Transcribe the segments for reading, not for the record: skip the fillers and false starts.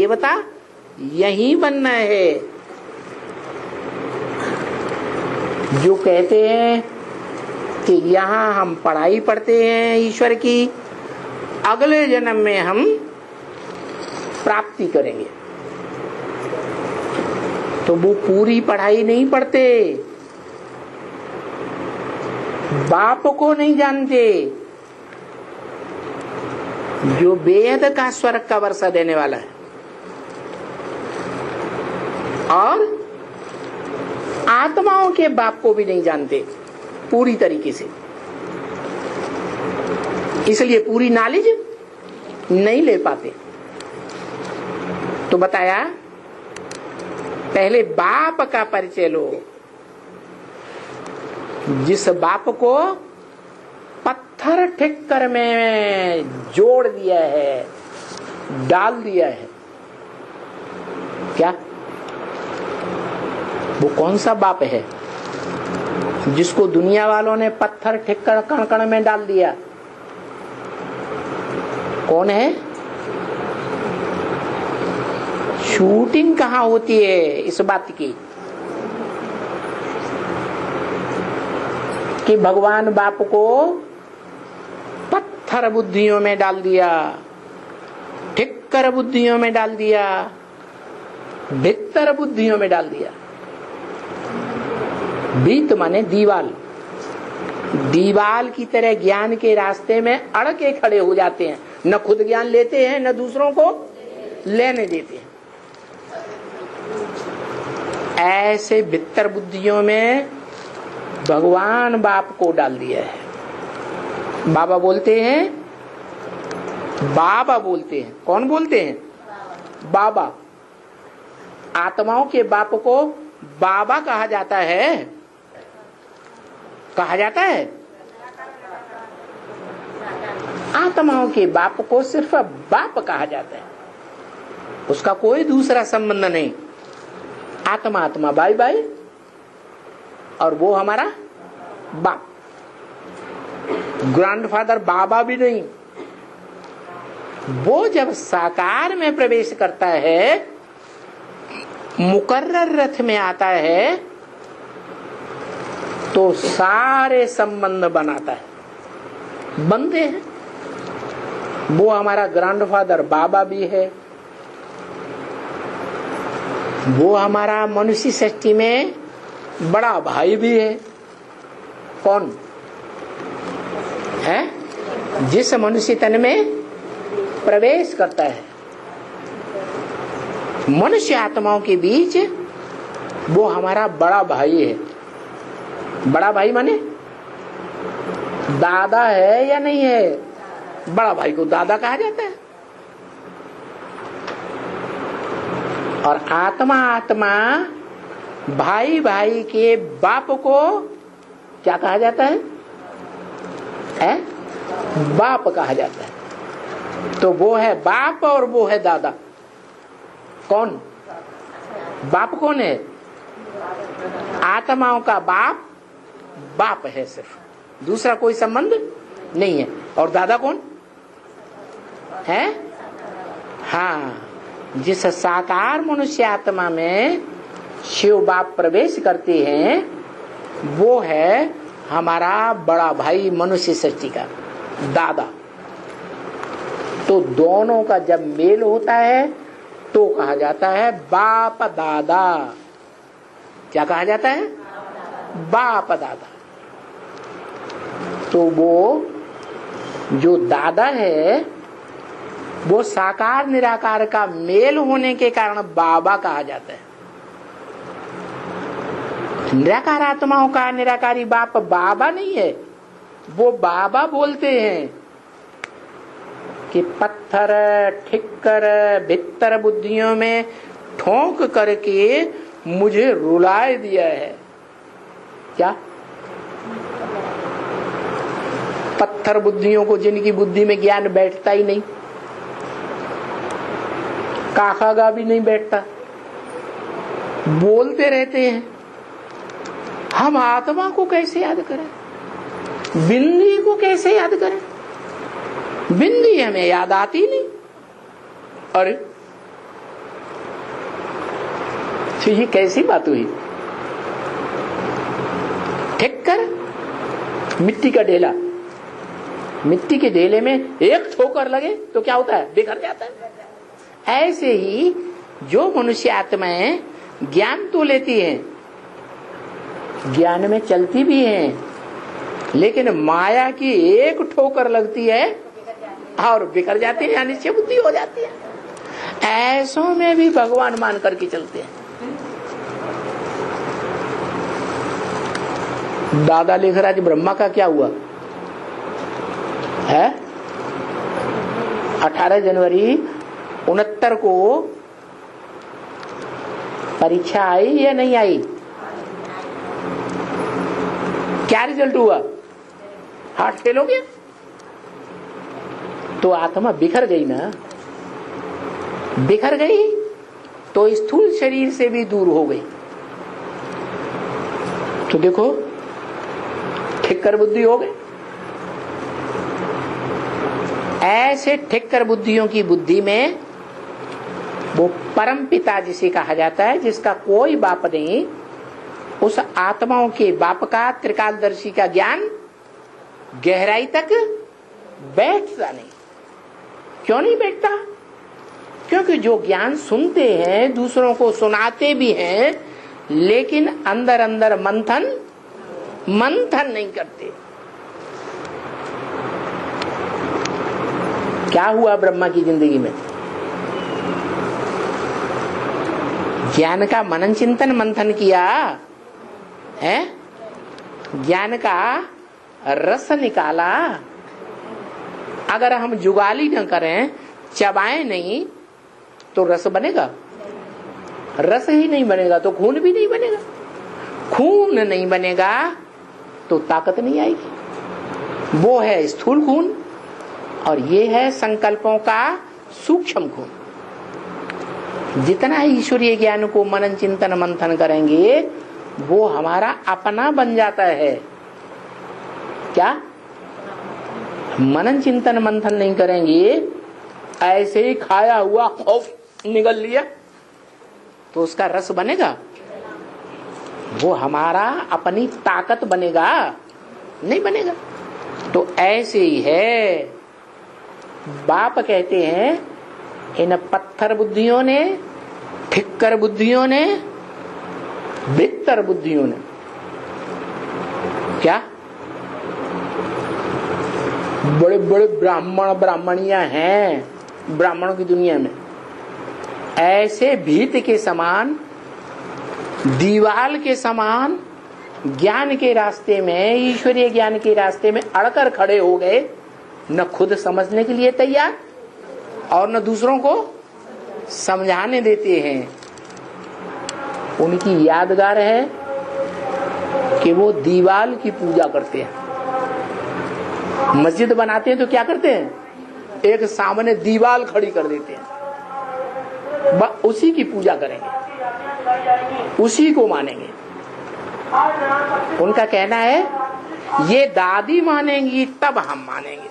देवता यही बनना है। जो कहते हैं कि यहाँ हम पढ़ाई पढ़ते हैं ईश्वर की, अगले जन्म में हम प्राप्ति करेंगे, तो वो पूरी पढ़ाई नहीं पढ़ते, बाप को नहीं जानते, जो बेहद का स्वर्ग का वर्षा देने वाला है, और आत्माओं के बाप को भी नहीं जानते पूरी तरीके से, इसलिए पूरी नॉलेज नहीं ले पाते। तो बताया पहले बाप का परिचय लो, जिस बाप को पत्थर ठिक्कर में जोड़ दिया है, डाल दिया है। क्या वो कौन सा बाप है जिसको दुनिया वालों ने पत्थर ठिक्कर कण कण में डाल दिया? कौन है? शूटिंग कहाँ होती है इस बात की कि भगवान बाप को पत्थर बुद्धियों में डाल दिया, ठिक्कर बुद्धियों में डाल दिया, भित्तर बुद्धियों में डाल दिया। भीत माने दीवाल, दीवाल की तरह ज्ञान के रास्ते में अड़ के खड़े हो जाते हैं, न खुद ज्ञान लेते हैं न दूसरों को लेने देते हैं। ऐसे भित्तर बुद्धियों में भगवान बाप को डाल दिया है। बाबा बोलते हैं, बाबा बोलते हैं। कौन बोलते हैं? बाबा। आत्माओं के बाप को बाबा कहा जाता है। कहा जाता है आत्माओं के बाप को सिर्फ बाप कहा जाता है, उसका कोई दूसरा संबंध नहीं। आत्मा आत्मा भाई भाई, और वो हमारा बाप। ग्रैंडफादर बाबा भी नहीं। वो जब साकार में प्रवेश करता है, मुकर्रर रथ में आता है, तो सारे संबंध बनाता है, बनते हैं। वो हमारा ग्रैंडफादर बाबा भी है, वो हमारा मनुष्य सृष्टि में बड़ा भाई भी है। कौन है? जिस मनुष्य तन में प्रवेश करता है, मनुष्य आत्माओं के बीच वो हमारा बड़ा भाई है। बड़ा भाई माने दादा है या नहीं है? बड़ा भाई को दादा कहा जाता है। और आत्मा आत्मा भाई भाई के बाप को क्या कहा जाता है? बाप कहा जाता है। तो वो है बाप और वो है दादा। कौन? बाप कौन है? आत्माओं का बाप बाप है, सिर्फ, दूसरा कोई संबंध नहीं है। और दादा कौन है? हाँ, जिस साकार मनुष्य आत्मा में शिव बाप प्रवेश करते हैं, वो है हमारा बड़ा भाई मनुष्य सृष्टि का दादा। तो दोनों का जब मेल होता है तो कहा जाता है बाप दादा। क्या कहा जाता है? बाप दादा। तो वो जो दादा है वो साकार निराकार का मेल होने के कारण बाबा कहा जाता है। निराकार आत्माओं का निराकारी बाप बाबा नहीं है, वो बाबा बोलते हैं कि पत्थर ठिक्कर भित्तर बुद्धियों में ठोंक करके मुझे रुलाए दिया है। क्या? पत्थर बुद्धियों को, जिनकी बुद्धि में ज्ञान बैठता ही नहीं, काखागा भी नहीं बैठता, बोलते रहते हैं। हम आत्मा को कैसे याद करें? बिंदी को कैसे याद करें? बिंदी हमें याद आती नहीं। अरे तो ये कैसी बात हुई? ठिक्कर मिट्टी का ढेला, मिट्टी के ढेले में एक ठोकर लगे तो क्या होता है? बिखर जाता है। ऐसे ही जो मनुष्य आत्माएं ज्ञान तो लेती हैं, ज्ञान में चलती भी हैं, लेकिन माया की एक ठोकर लगती है और बिखर जाती है, यानी से बुद्धि हो जाती है। ऐसों में भी भगवान मान करके चलते हैं। दादा लिख रहा है ब्रह्मा का क्या हुआ है? 18 जनवरी 69 को परीक्षा आई या नहीं आई? क्या रिजल्ट हुआ? हार्ट फेल हो गया। तो आत्मा बिखर गई ना, बिखर गई तो स्थूल शरीर से भी दूर हो गई। तो देखो ठिक्कर बुद्धि हो गई। ऐसे ठिक्कर बुद्धियों की बुद्धि में वो परम पिता जिसे कहा जाता है, जिसका कोई बाप नहीं, उस आत्माओं के बाप का त्रिकालदर्शी का ज्ञान गहराई तक बैठता नहीं। क्यों नहीं बैठता? क्योंकि जो ज्ञान सुनते हैं, दूसरों को सुनाते भी हैं, लेकिन अंदर अंदर मंथन नहीं करते। क्या हुआ ब्रह्मा की जिंदगी में? ज्ञान का मनन चिंतन मंथन किया है, ज्ञान का रस निकाला। अगर हम जुगाली न करें, चबाएं नहीं, तो रस बनेगा? रस ही नहीं बनेगा तो खून भी नहीं बनेगा। खून नहीं बनेगा तो ताकत नहीं आएगी। वो है स्थूल खून और ये है संकल्पों का सूक्ष्म खून। जितना ईश्वरीय ज्ञान को मनन चिंतन मंथन करेंगे, वो हमारा अपना बन जाता है। क्या? मनन चिंतन मंथन नहीं करेंगे, ऐसे ही खाया हुआ खौफ निगल लिया तो उसका रस बनेगा? वो हमारा अपनी ताकत बनेगा? नहीं बनेगा। तो ऐसे ही है, बाप कहते हैं इन पत्थर बुद्धियों ने, ठिक्कर बुद्धियों ने, बित्तर बुद्धियों ने क्या बड़े बड़े ब्राह्मण ब्राह्मणियां हैं ब्राह्मणों की दुनिया में, ऐसे भीत के समान, दीवाल के समान ज्ञान के रास्ते में, ईश्वरीय ज्ञान के रास्ते में अड़कर खड़े हो गए, न खुद समझने के लिए तैयार और न दूसरों को समझाने देते हैं। उनकी यादगार है कि वो दीवाल की पूजा करते हैं। मस्जिद बनाते हैं तो क्या करते हैं? एक सामने दीवाल खड़ी कर देते हैं, उसी की पूजा करेंगे, उसी को मानेंगे। उनका कहना है ये दादी मानेंगी तब हम मानेंगे,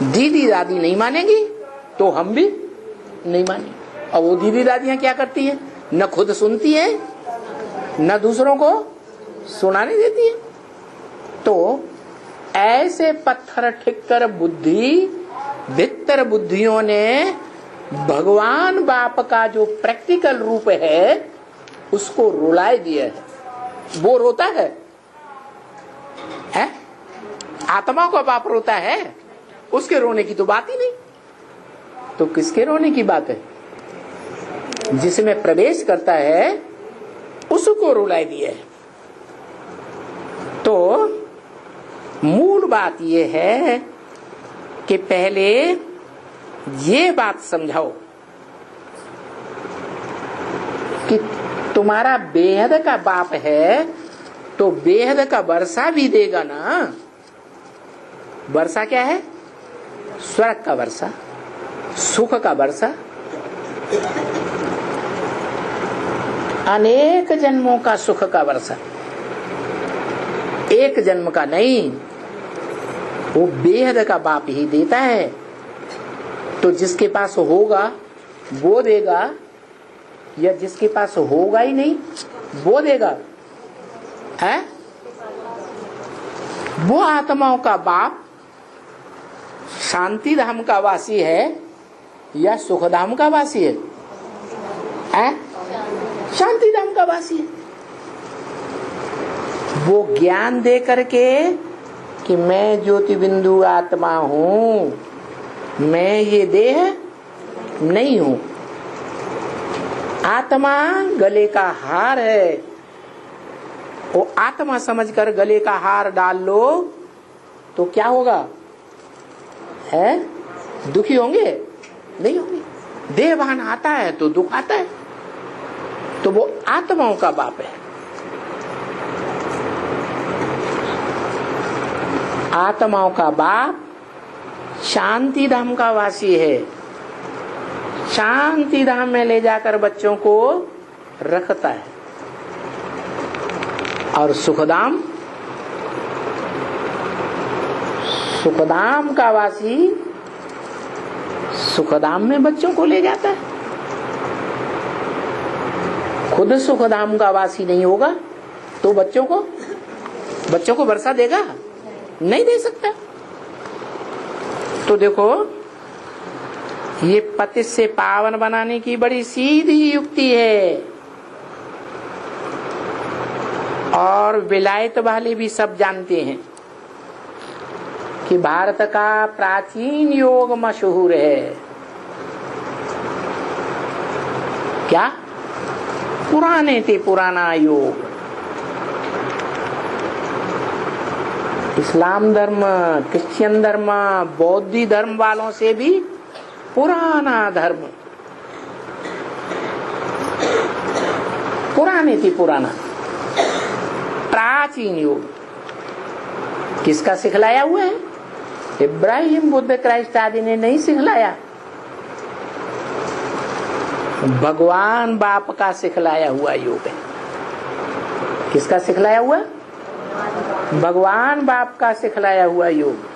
दीदी दादी नहीं मानेंगी तो हम भी नहीं मानेंगे। और वो दीदी दादियां क्या करती हैं? न खुद सुनती हैं, न दूसरों को सुनाने देती हैं। तो ऐसे पत्थर ठिक्कर बुद्धि, भित्तर बुद्धियों ने भगवान बाप का जो प्रैक्टिकल रूप है उसको रुलाए दिया है। वो रोता है? आत्मा का बाप रोता है, उसके रोने की तो बात ही नहीं। तो किसके रोने की बात है? जिसमें प्रवेश करता है उसको रुलाए दिया है। तो मूल बात यह है कि पहले ये बात समझाओ कि तुम्हारा बेहद का बाप है तो बेहद का वर्षा भी देगा ना। वर्षा क्या है? स्वर्ग का वर्षा, सुख का वर्षा। अनेक जन्मों का सुख का वर्षा, एक जन्म का नहीं। वो बेहद का बाप ही देता है। तो जिसके पास होगा वो देगा, या जिसके पास होगा ही नहीं वो देगा? है वो आत्माओं का बाप शांति धाम का वासी है या सुख धाम का वासी है? शांति धाम का वासी है। वो ज्ञान दे करके कि मैं ज्योति बिंदु आत्मा हूं, मैं ये देह नहीं हूं। आत्मा गले का हार है, वो आत्मा समझकर गले का हार डाल लो तो क्या होगा? है दुखी होंगे? नहीं होंगे। देहभान आता है तो दुख आता है, तो वो आत्माओं का बाप है। आत्माओं का बाप शांति धाम का वासी है। शांति धाम में ले जाकर बच्चों को रखता है। और सुखधाम, सुखधाम का वासी सुखधाम में बच्चों को ले जाता है। खुद सुखधाम का वासी नहीं होगा तो बच्चों को वर्षा देगा? नहीं दे सकता। तो देखो, ये पतित से पावन बनाने की बड़ी सीधी युक्ति है। और विलायत वाले भी सब जानते हैं कि भारत का प्राचीन योग मशहूर है। क्या? पुराने थे, पुराना योग। इस्लाम धर्म, क्रिश्चियन धर्म, बौद्ध धर्म वालों से भी पुराना धर्म, पुराने थी, पुराना प्राचीन योग। किसका सिखलाया हुआ है? इब्राहिम, बुद्ध, क्राइस्ट आदि ने नहीं सिखलाया। भगवान बाप का सिखलाया हुआ योग है। किसका सिखलाया हुआ? भगवान बाप का सिखलाया हुआ योग।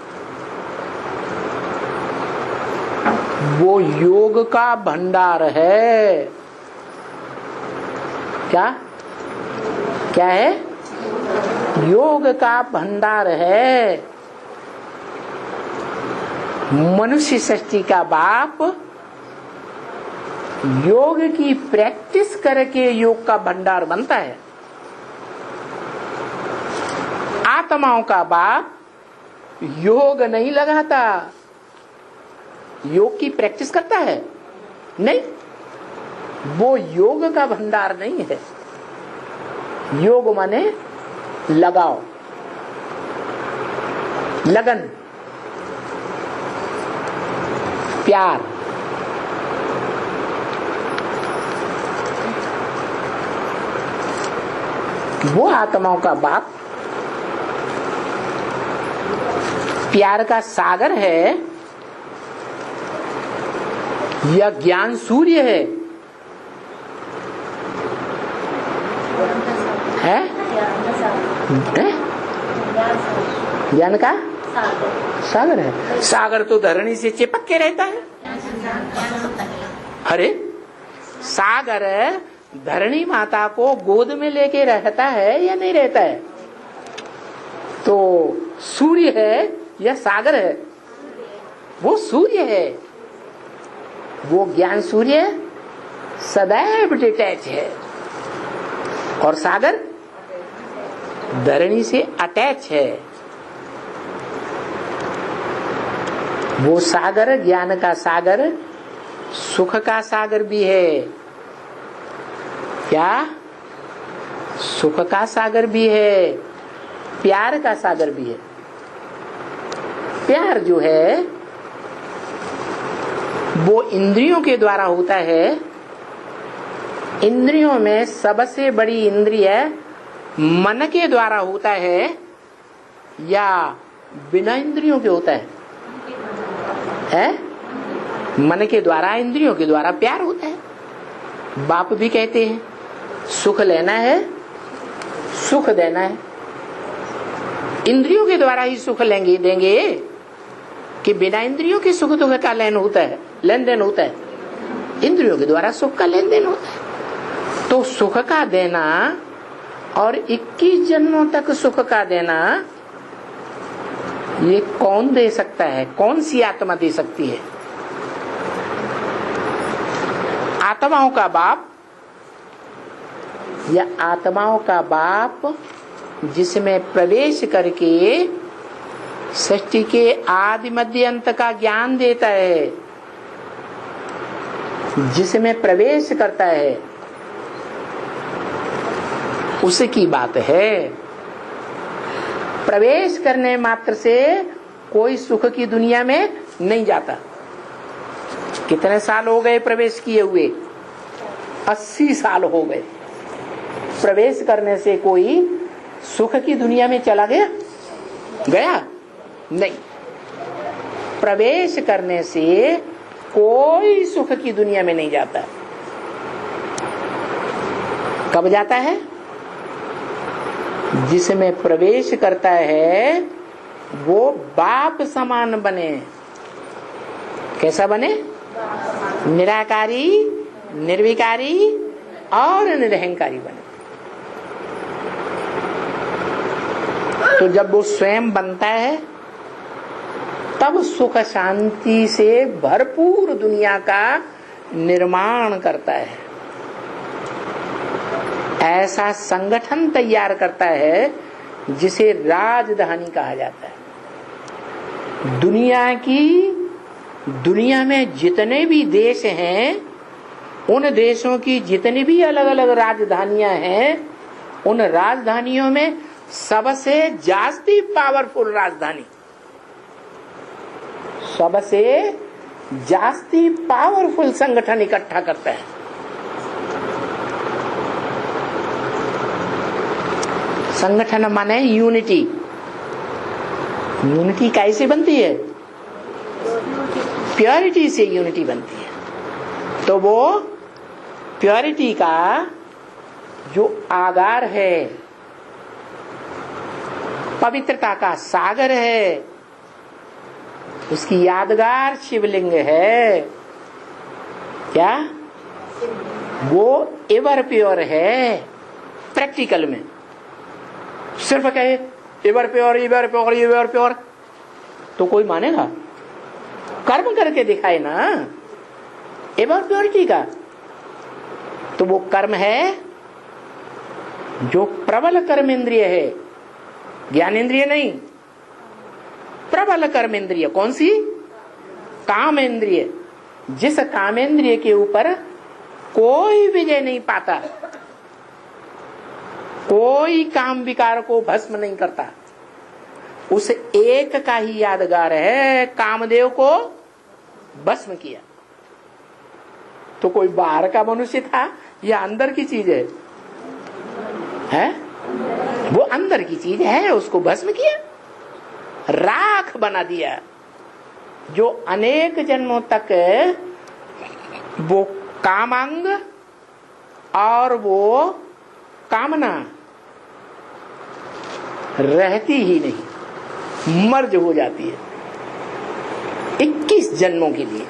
वो योग का भंडार है। क्या क्या है? योग का भंडार है। मनुष्य सृष्टि का बाप योग की प्रैक्टिस करके योग का भंडार बनता है। आत्माओं का बाप योग नहीं लगाता, योग की प्रैक्टिस करता है? नहीं, वो योग का भंडार नहीं है। योग माने लगाओ, लगन, प्यार। वो आत्माओं का बाप प्यार का सागर है या ज्ञान सूर्य है? है? ज्ञान का सागर है। सागर तो धरणी से चिपक के रहता है। अरे सागर धरणी माता को गोद में लेके रहता है या नहीं रहता है? तो सूर्य है या सागर है? वो सूर्य है। वो ज्ञान सूर्य सदैव डिटैच है और सागर धरणी से अटैच है। वो सागर, ज्ञान का सागर, सुख का सागर भी है। क्या? सुख का सागर भी है, प्यार का सागर भी है। प्यार जो है वो इंद्रियों के द्वारा होता है। इंद्रियों में सबसे बड़ी इंद्रिय मन के द्वारा होता है या बिना इंद्रियों के होता है? मन के द्वारा, इंद्रियों के द्वारा प्यार होता है। बाप भी कहते हैं सुख लेना है, सुख देना है। इंद्रियों के द्वारा ही सुख लेंगे, देंगे कि बिना इंद्रियों के सुख दुख का लेन देन होता है? इंद्रियों के द्वारा सुख का लेन देन होता है। तो सुख का देना और 21 जन्मों तक सुख का देना, ये कौन दे सकता है? कौन सी आत्मा दे सकती है? आत्माओं का बाप या आत्माओं का बाप जिसमें प्रवेश करके सृष्टि के आदि मध्य अंत का ज्ञान देता है, जिसमें प्रवेश करता है, उसकी बात है। प्रवेश करने मात्र से कोई सुख की दुनिया में नहीं जाता। कितने साल हो गए प्रवेश किए हुए? 80 साल हो गए। प्रवेश करने से कोई सुख की दुनिया में चला गया? नहीं। प्रवेश करने से कोई सुख की दुनिया में नहीं जाता। कब जाता है? जिसमें प्रवेश करता है वो बाप समान बने। कैसा बने? निराकारी, निर्विकारी और निरहंकारी बने। तो जब वो स्वयं बनता है तब सुख शांति से भरपूर दुनिया का निर्माण करता है। ऐसा संगठन तैयार करता है जिसे राजधानी कहा जाता है। दुनिया में जितने भी देश हैं, उन देशों की जितनी भी अलग अलग राजधानियां हैं, उन राजधानियों में सबसे जास्ती पावरफुल राजधानी, सबसे जास्ती पावरफुल संगठन इकट्ठा करता है। संगठन माने यूनिटी। यूनिटी कैसे बनती है? प्योरिटी से यूनिटी बनती है। तो वो प्योरिटी का जो आधार है, पवित्रता का सागर है, उसकी यादगार शिवलिंग है। क्या वो एवर प्योर है? प्रैक्टिकल में सिर्फ कहे ever pure, ever pure, ever pure, तो कोई मानेगा? कर्म करके दिखाए ना एवर प्योरिटी का। तो वो कर्म है जो प्रबल कर्म इंद्रिय है, ज्ञान इंद्रिय नहीं। प्रबल कर्म इंद्रिय कौन सी? काम इंद्रिय। जिस काम इंद्रिय के ऊपर कोई विजय नहीं पाता, कोई काम विकार को भस्म नहीं करता, उस एक का ही यादगार है कामदेव को भस्म किया। तो कोई बाहर का मनुष्य था या अंदर की चीज है? वो अंदर की चीज है, उसको भस्म किया, राख बना दिया। जो अनेक जन्मों तक वो कामांग और वो कामना रहती ही नहीं, मर्ज हो जाती है 21 जन्मों के लिए।